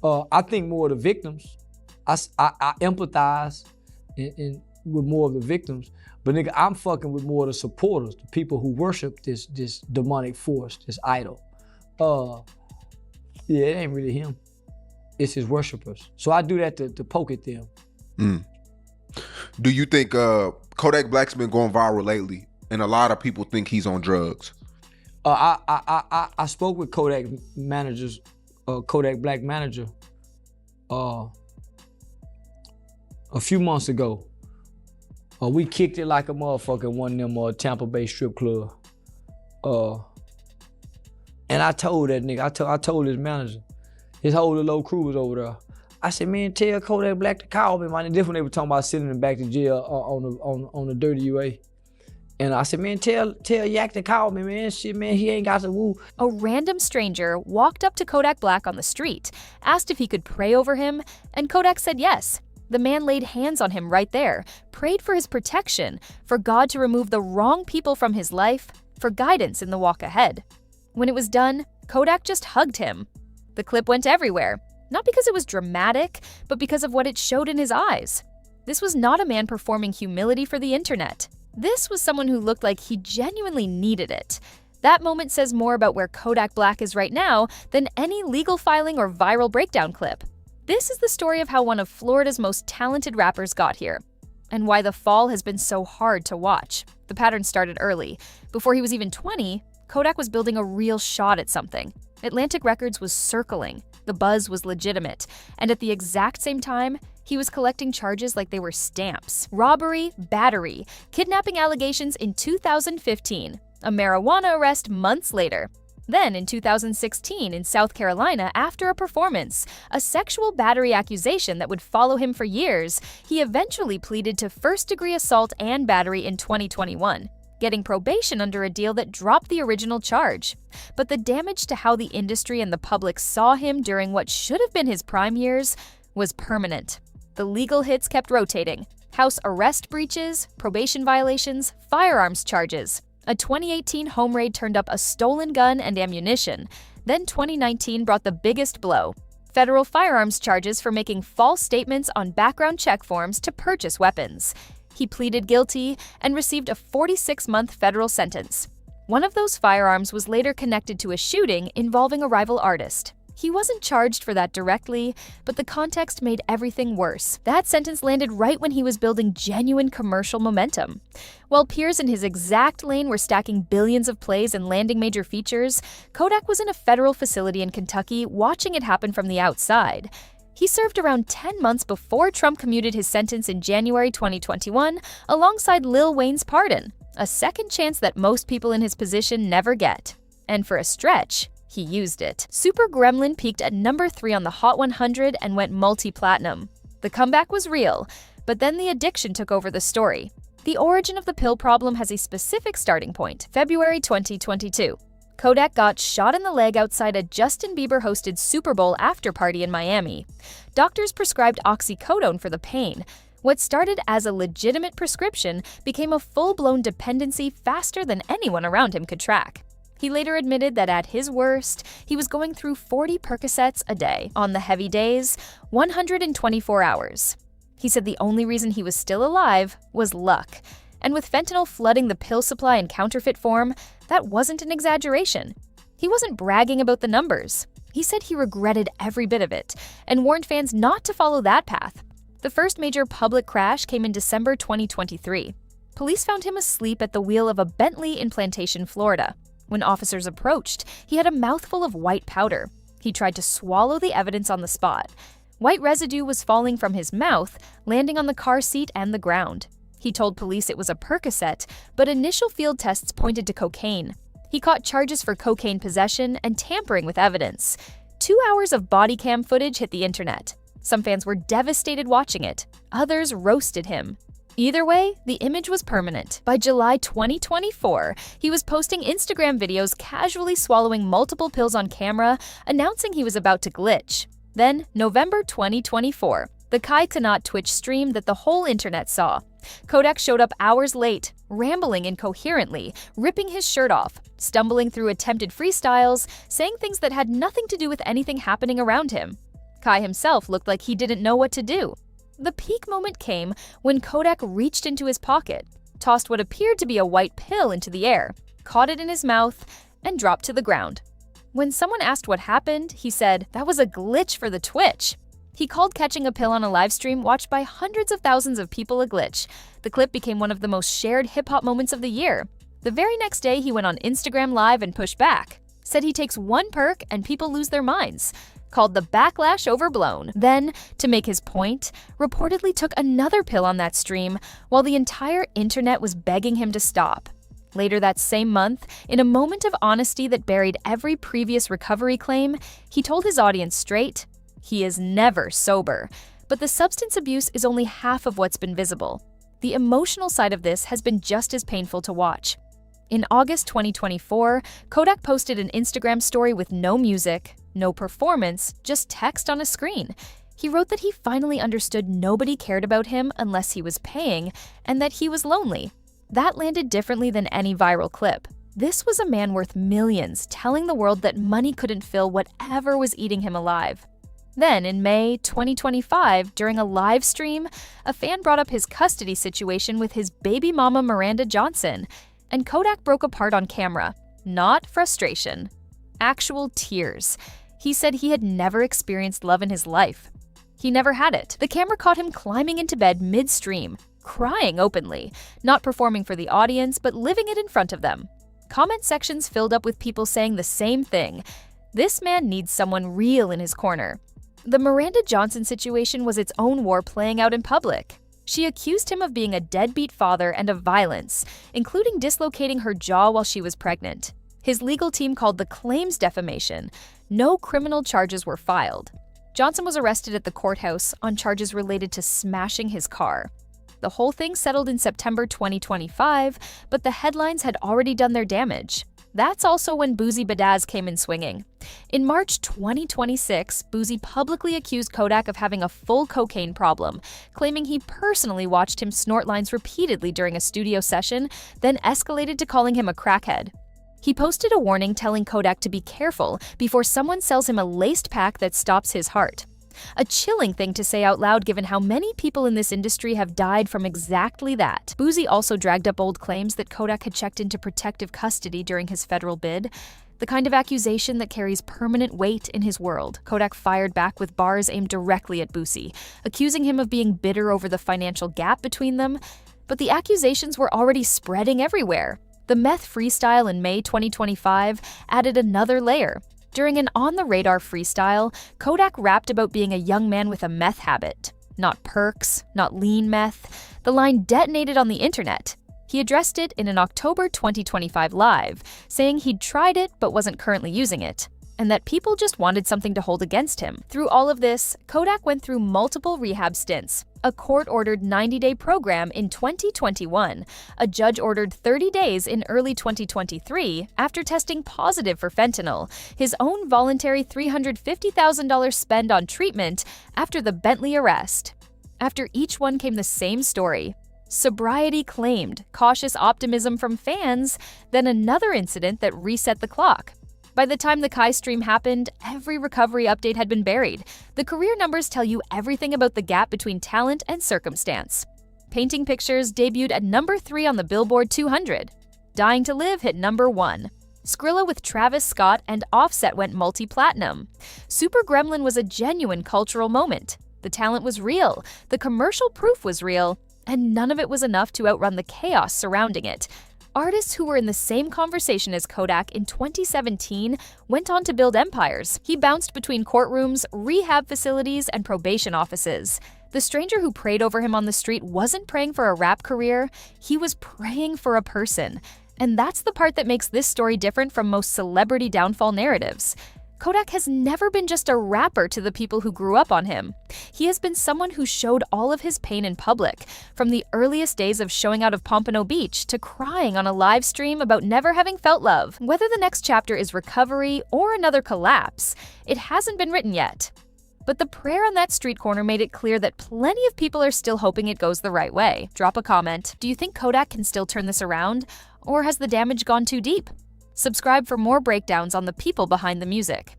I think more of the victims. I empathize with more of the victims, but nigga, I'm fucking with more of the supporters, the people who worship this demonic force, this idol. Yeah, it ain't really him. It's his worshipers. So I do that to poke at them. Do you think Kodak Black's been going viral lately, and a lot of people think he's on drugs? I spoke with Kodak Black manager, a few months ago. We kicked it like a motherfucker in one of them Tampa Bay strip club. And I told that nigga, I told his manager, his whole little crew was over there. I said, man, tell Kodak Black to call me, man. And this when they were talking about sending him back to jail on the dirty UA. And I said, man, tell Yak to call me, man. Shit, man, he ain't got to woo. A random stranger walked up to Kodak Black on the street, asked if he could pray over him, and Kodak said yes. The man laid hands on him right there, prayed for his protection, for God to remove the wrong people from his life, for guidance in the walk ahead. When it was done, Kodak just hugged him. The clip went everywhere, not because it was dramatic, but because of what it showed in his eyes. This was not a man performing humility for the internet. This was someone who looked like he genuinely needed it. That moment says more about where Kodak Black is right now than any legal filing or viral breakdown clip. This is the story of how one of Florida's most talented rappers got here, and why the fall has been so hard to watch. The pattern started early. Before he was even 20, Kodak was building a real shot at something. Atlantic Records was circling, the buzz was legitimate, and at the exact same time, he was collecting charges like they were stamps. Robbery, battery, kidnapping allegations in 2015, a marijuana arrest months later. Then in 2016 in South Carolina, after a performance, a sexual battery accusation that would follow him for years, he eventually pleaded to first-degree assault and battery in 2021, getting probation under a deal that dropped the original charge. But the damage to how the industry and the public saw him during what should have been his prime years was permanent. The legal hits kept rotating: house arrest breaches, probation violations, firearms charges. A 2018 home raid turned up a stolen gun and ammunition. Then 2019 brought the biggest blow: federal firearms charges for making false statements on background check forms to purchase weapons. He pleaded guilty and received a 46-month federal sentence. One of those firearms was later connected to a shooting involving a rival artist. He wasn't charged for that directly, but the context made everything worse. That sentence landed right when he was building genuine commercial momentum. While peers in his exact lane were stacking billions of plays and landing major features, Kodak was in a federal facility in Kentucky watching it happen from the outside. He served around 10 months before Trump commuted his sentence in January 2021 alongside Lil Wayne's pardon, a second chance that most people in his position never get. And for a stretch, he used it. Super Gremlin peaked at number 3 on the Hot 100 and went multi-platinum. The comeback was real, but then the addiction took over the story. The origin of the pill problem has a specific starting point: February 2022. Kodak got shot in the leg outside a Justin Bieber-hosted Super Bowl after-party in Miami. Doctors prescribed oxycodone for the pain. What started as a legitimate prescription became a full-blown dependency faster than anyone around him could track. He later admitted that at his worst, he was going through 40 Percocets a day. On the heavy days, 124 hours. He said the only reason he was still alive was luck. And with fentanyl flooding the pill supply in counterfeit form, that wasn't an exaggeration. He wasn't bragging about the numbers. He said he regretted every bit of it and warned fans not to follow that path. The first major public crash came in December 2023. Police found him asleep at the wheel of a Bentley in Plantation, Florida. When officers approached, he had a mouthful of white powder. He tried to swallow the evidence on the spot. White residue was falling from his mouth, landing on the car seat and the ground. He told police it was a Percocet, but initial field tests pointed to cocaine. He caught charges for cocaine possession and tampering with evidence. 2 hours of body cam footage hit the internet. Some fans were devastated watching it. Others roasted him. Either way, the image was permanent. By July 2024, he was posting Instagram videos casually swallowing multiple pills on camera, announcing he was about to glitch. Then, November 2024, the Kai Cenat Twitch stream that the whole internet saw. Kodak showed up hours late, rambling incoherently, ripping his shirt off, stumbling through attempted freestyles, saying things that had nothing to do with anything happening around him. Kai himself looked like he didn't know what to do. The peak moment came when Kodak reached into his pocket, tossed what appeared to be a white pill into the air, caught it in his mouth, and dropped to the ground. When someone asked what happened, he said, "That was a glitch for the Twitch." He called catching a pill on a live stream watched by hundreds of thousands of people a glitch. The clip became one of the most shared hip-hop moments of the year. The very next day, he went on Instagram Live and pushed back. Said he takes one perk and people lose their minds. Called the backlash overblown. Then, to make his point, reportedly took another pill on that stream while the entire internet was begging him to stop. Later that same month, in a moment of honesty that buried every previous recovery claim, he told his audience straight, he is never sober. But the substance abuse is only half of what's been visible. The emotional side of this has been just as painful to watch. In August 2024, Kodak posted an Instagram story with no music, no performance, just text on a screen. He wrote that he finally understood nobody cared about him unless he was paying, and that he was lonely. That landed differently than any viral clip. This was a man worth millions, telling the world that money couldn't fill whatever was eating him alive. Then, in May 2025, during a live stream, a fan brought up his custody situation with his baby mama Miranda Johnson, and Kodak broke apart on camera. Not frustration. Actual tears. He said he had never experienced love in his life. He never had it. The camera caught him climbing into bed mid-stream, crying openly, not performing for the audience, but living it in front of them. Comment sections filled up with people saying the same thing. This man needs someone real in his corner. The Miranda Johnson situation was its own war playing out in public. She accused him of being a deadbeat father and of violence, including dislocating her jaw while she was pregnant. His legal team called the claims defamation. No criminal charges were filed. Johnson was arrested at the courthouse on charges related to smashing his car. The whole thing settled in September 2025, but the headlines had already done their damage. That's also when Boozy Badazz came in swinging. In March 2026, Boozy publicly accused Kodak of having a full cocaine problem, claiming he personally watched him snort lines repeatedly during a studio session, then escalated to calling him a crackhead. He posted a warning telling Kodak to be careful before someone sells him a laced pack that stops his heart. A chilling thing to say out loud given how many people in this industry have died from exactly that. Boozy also dragged up old claims that Kodak had checked into protective custody during his federal bid, the kind of accusation that carries permanent weight in his world. Kodak fired back with bars aimed directly at Boozy, accusing him of being bitter over the financial gap between them, but the accusations were already spreading everywhere. The meth freestyle in May 2025 added another layer. During an on-the-radar freestyle, Kodak rapped about being a young man with a meth habit. Not perks, not lean meth. The line detonated on the internet. He addressed it in an October 2025 live, saying he'd tried it but wasn't currently using it, and that people just wanted something to hold against him. Through all of this, Kodak went through multiple rehab stints. A court-ordered 90-day program in 2021. A judge-ordered 30 days in early 2023 after testing positive for fentanyl. His own voluntary $350,000 spend on treatment after the Bentley arrest. After each one came the same story. Sobriety claimed, cautious optimism from fans, then another incident that reset the clock. By the time the Kai stream happened, every recovery update had been buried. The career numbers tell you everything about the gap between talent and circumstance. Painting Pictures debuted at number 3 on the Billboard 200. Dying to Live hit number 1. Skrilla with Travis Scott and Offset went multi-platinum. Super Gremlin was a genuine cultural moment. The talent was real, the commercial proof was real, and none of it was enough to outrun the chaos surrounding it. Artists who were in the same conversation as Kodak in 2017 went on to build empires. He bounced between courtrooms, rehab facilities, and probation offices. The stranger who prayed over him on the street wasn't praying for a rap career, he was praying for a person. And that's the part that makes this story different from most celebrity downfall narratives. Kodak has never been just a rapper to the people who grew up on him. He has been someone who showed all of his pain in public, from the earliest days of showing out of Pompano Beach to crying on a live stream about never having felt love. Whether the next chapter is recovery or another collapse, it hasn't been written yet. But the prayer on that street corner made it clear that plenty of people are still hoping it goes the right way. Drop a comment. Do you think Kodak can still turn this around? Or has the damage gone too deep? Subscribe for more breakdowns on the people behind the music.